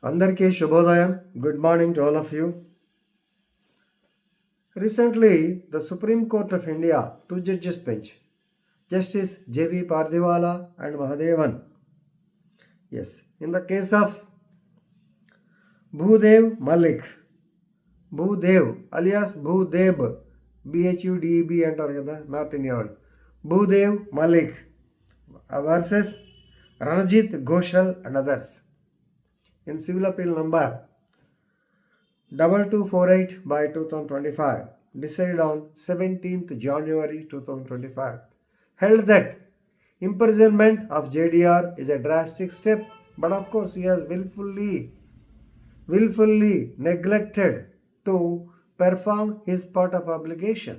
Andarki Shubhodayam. Good morning to all of you. Recently, the Supreme Court of India, two judges bench, Justice J.B. Pardiwala and Mahadevan. Yes, in the case of Bhudeb Mallick, Bhudev alias Bhudeb, BHUDEB అంటారు కదా north India వాళ్ళు, Bhudev Mallick versus Ranajit Ghoshal and others in civil appeal number 2248 by 2025, decided on 17th January 2025, held that imprisonment of JDR is a drastic step, but of course he has willfully neglected to perform his part of obligation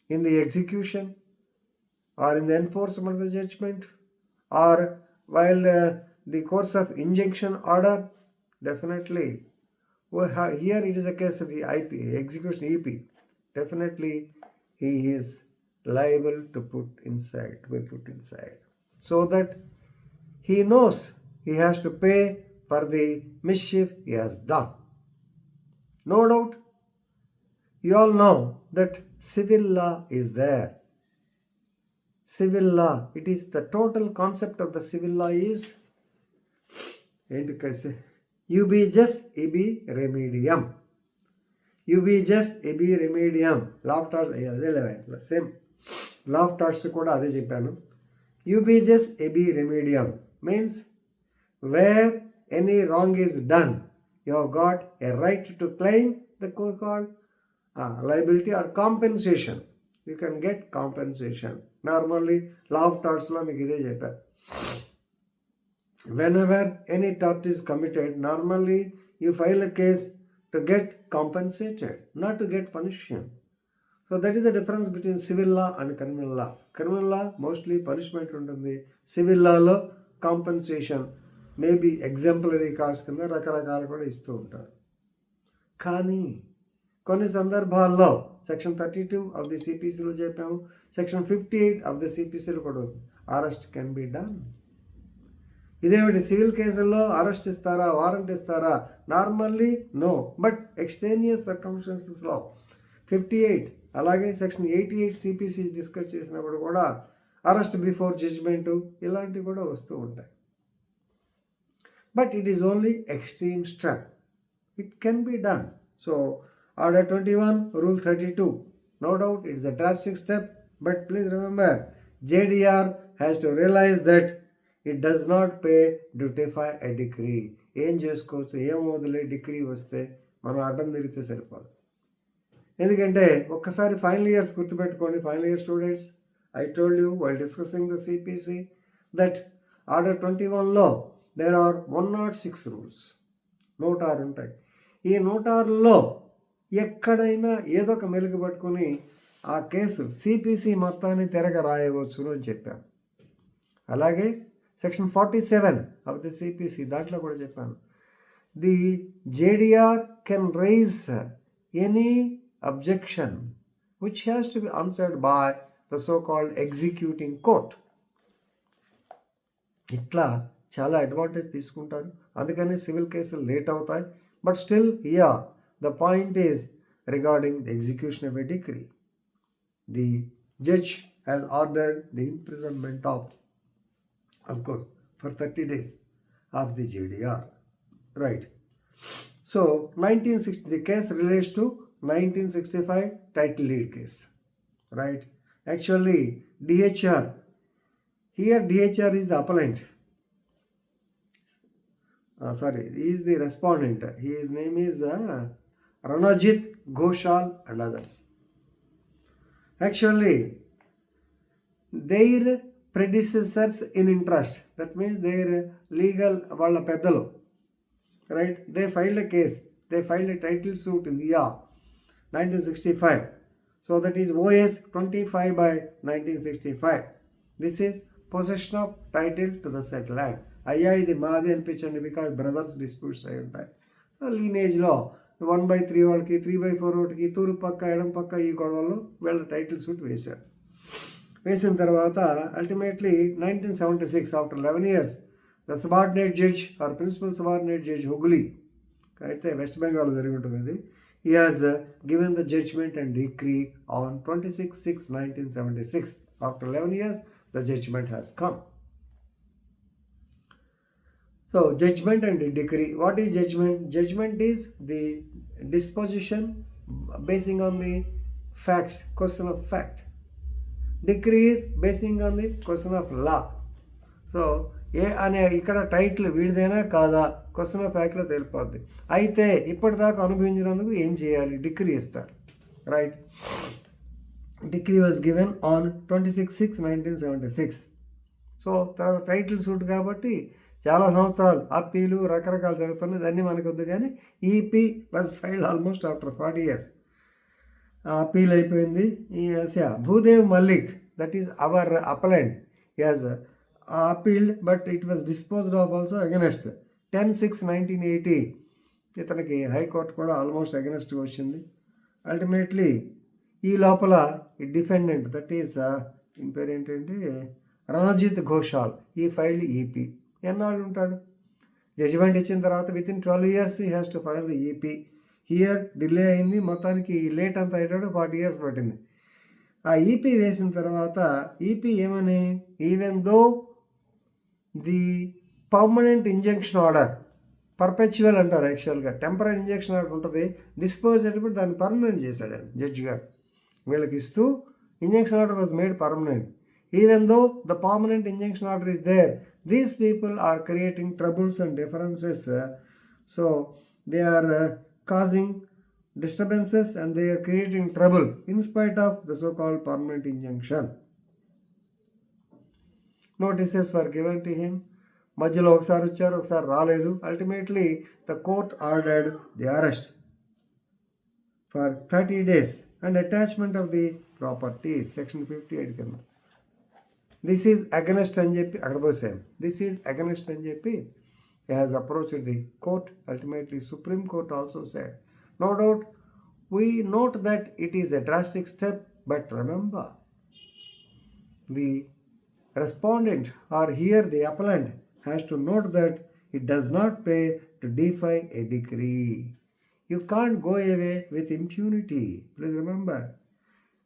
in the execution or in the enforcement of the judgment or while the course of injunction order. Definitely, here it is a case of the IP, execution EP. Definitely, he is liable to be put inside, so that he knows he has to pay for the mischief he has done. No doubt, you all know that civil law is there. Civil law, it is the total concept of the civil law is ubi jus ibi remedium. Ubi jus ibi remedium. Law of torts same. Law of torts kuda ade cheppanu. Ubi jus ibi remedium means where any wrong is done, you have got a right to claim the so-called liability or compensation. You can get compensation. Normally, law of torts lo meeku ide chepparu. Whenever any tort is committed, normally you file a case to get compensated, not to get punishment. So that is the difference between civil law and criminal law. Criminal law mostly punishment ఉంటుంది. Civil law లో compensation maybe exemplary cost కింద రకరకాలు కూడా ఇస్తూ ఉంటారు. కానీ కొన్ని సందర్భాల్లో సెక్షన్ 32 ఆఫ్ ది సిపిసిలో చెప్పాము, సెక్షన్ 58 ఆఫ్ ది సిపిసిలో కూడా అరెస్ట్ కెన్ బి డన్. ఇదేమిటి సివిల్ కేసుల్లో అరెస్ట్ ఇస్తారా, వారెంట్ ఇస్తారా? నార్మల్లీ నో, బట్ ఎక్స్టేనియస్ సర్కమ్స్టాన్సెస్లో 58 అలాగే సెక్షన్ 88 సిపిసి డిస్కస్ చేసినప్పుడు కూడా అరెస్ట్ బిఫోర్ జడ్జ్మెంటు ఇలాంటివి కూడా వస్తూ ఉంటాయి. But it is only extreme step. It can be done. So, Order 21, Rule 32. No doubt it is a drastic step, but please remember, JDR has to realize that it does not pay to defy a decree. ఏం చేసుకోవచ్చు, ఏం వదిలే degree వస్తే మనం అడ్డం తిరిగితే సరిపోదు. ఎందుకంటే ఒక్కసారి ఫైనల్ ఇయర్స్ గుర్తుపెట్టుకోండి, final year students, I told you while discussing the CPC that Order 21లో there are 106 rules. 106 ఉంటాయి. ఈ 106లో ఎక్కడైనా ఏదో ఒక మెలుగు పట్టుకుని ఆ కేసు సిపిసి మొత్తాన్ని తిరగ రాయవచ్చు అని చెప్పాను. అలాగే సెక్షన్ 47 ఆఫ్ ది సిపిసి దాంట్లో కూడా చెప్పాను, the JDR can raise any objection which has to be answered by the so called executing court. ఇట్లా చాలా అడ్వాంటేజ్ తీసుకుంటారు. అందుకని సివిల్ కేసులు లేట్ అవుతాయి. But still the point is regarding the execution of a decree. The judge has ordered the imprisonment of course for 30 days of the JDR. Right. So 1960 the case relates to 1965 title deed case. Right. Actually DHR, here DHR is the appellant. he is the respondent. His name is Ranajit Ghoshal and others. Actually, their predecessors in interest, that means their legal వాళ్ళ పెద్దలు, right, they filed a case, they filed a title suit in the year 1965. So that is OS 25 by 1965. This is possession of title to the said land. అయ్యా ఇది మాది అనిపించండి, because brothers disputes అయి ఉంటాయి. So లీనేజ్లో 1/3 వాళ్ళకి, 3/4 వాళ్ళకి, తూర్పు పక్క ఎడం పక్క ఈ గొడవల్లో వీళ్ళ టైటిల్ సూట్ వేశారు. వేసిన తర్వాత ultimately 1976 after 11 years the subordinate judge or principal subordinate judge Hooghly అయితే వెస్ట్ బెంగాల్ జరిగి ఉంటుంది ఇది. He has given the judgment and decree on 26/6/1976. After 11 years, the judgment has come. So, judgment and decree. What is judgment? Judgment is the disposition basing on the facts, question of fact. Decree is basing on the question of law. So, ఏ అనే ఇక్కడ title వీడిదైనా కాదా question of ఫ్యాక్ట్లో తెలిపోద్ది. అయితే ఇప్పటిదాకా అనుభవించినందుకు ఏం చేయాలి? Decree ఇస్తారు. Right. Decree was given on 26/6/1976. So తర్వాత title suit కాబట్టి చాలా సంవత్సరాలు అప్పీలు రకరకాలు జరుగుతున్నాయి. అన్నీ మనకొద్దు కానీ EP was filed almost after 40 years. Appeal అయిపోయింది. Bhudev Mallick, that is our appellant, as appealed, but it was disposed of also against 10/6/1980. ఇతనికి హైకోర్టు కూడా ఆల్మోస్ట్ అగెనెస్ట్గా వచ్చింది. అల్టిమేట్లీ ఈ లోపల ఈ డిఫెండెంట్, దట్ ఈస్ ఈయన పేరు ఏంటంటే రణజిత్ ఘోషాల్, ఈ ఫైల్డ్ ఈపీ. ఎన్నాళ్ళు ఉంటాడు? జడ్జిమెంట్ ఇచ్చిన తర్వాత within 12 years he has to file the EP. Here delay అయింది, మొత్తానికి లేట్ అంతా అయ్యాడు, 40 years పట్టింది. ఆ ఈపీ వేసిన తర్వాత ఈపీ ఏమని, even though the permanent injunction order, perpetual అంటారు యాక్చువల్గా, టెంపరీ ఇంజంక్షన్ ఆర్డర్ ఉంటుంది, డిస్పోజ్ అయినప్పుడు దాన్ని పర్మనెంట్ చేశాడు ఆయన జడ్జి గారు. వీళ్ళకి ఇస్తూ injunction order was made permanent. Even though the permanent injunction order is there, these people are creating troubles and differences. So they are causing disturbances and they are creating trouble in spite of the so-called permanent injunction. Notices were given to him. మధ్యలో ఒకసారి వచ్చారు, ఒకసారి రాలేదు. Ultimately the court ordered the arrest for 30 days and attachment of the property, section 58 కింద. This is against అని చెప్పి అక్కడ పోసాను. దిస్ ఈజ్ అగెనెస్ట్ అని చెప్పి he has approached the court. Ultimately, Supreme Court also said, no doubt, we note that it is a drastic step, but remember, the respondent or here the appellant has to note that it does not pay to defy a decree. You can't go away with impunity. Please remember.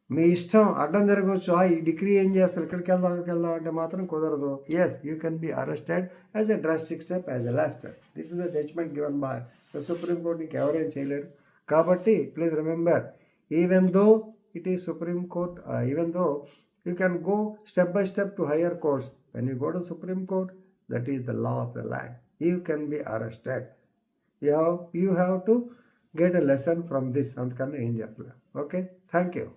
మీ ఇష్టం అడ్డం జరగవచ్చు. ఈ degree ఏం చేస్తారు, ఇక్కడికి వెళ్దాం అక్కడికి వెళ్దాం అంటే మాత్రం కుదరదు. Yes, you can be arrested as a drastic step, as a last step. This is the judgement given by the supreme court. ఇంక ఎవరేం చేయలేరు. కాబట్టి please remember, even though it is supreme court, even though you can go step by step to higher courts, when you go to supreme court, that is the law of the land. You can be arrested. You have to get a lesson from this. అందుకని ఏం చెప్పలేదు. Okay, thank you.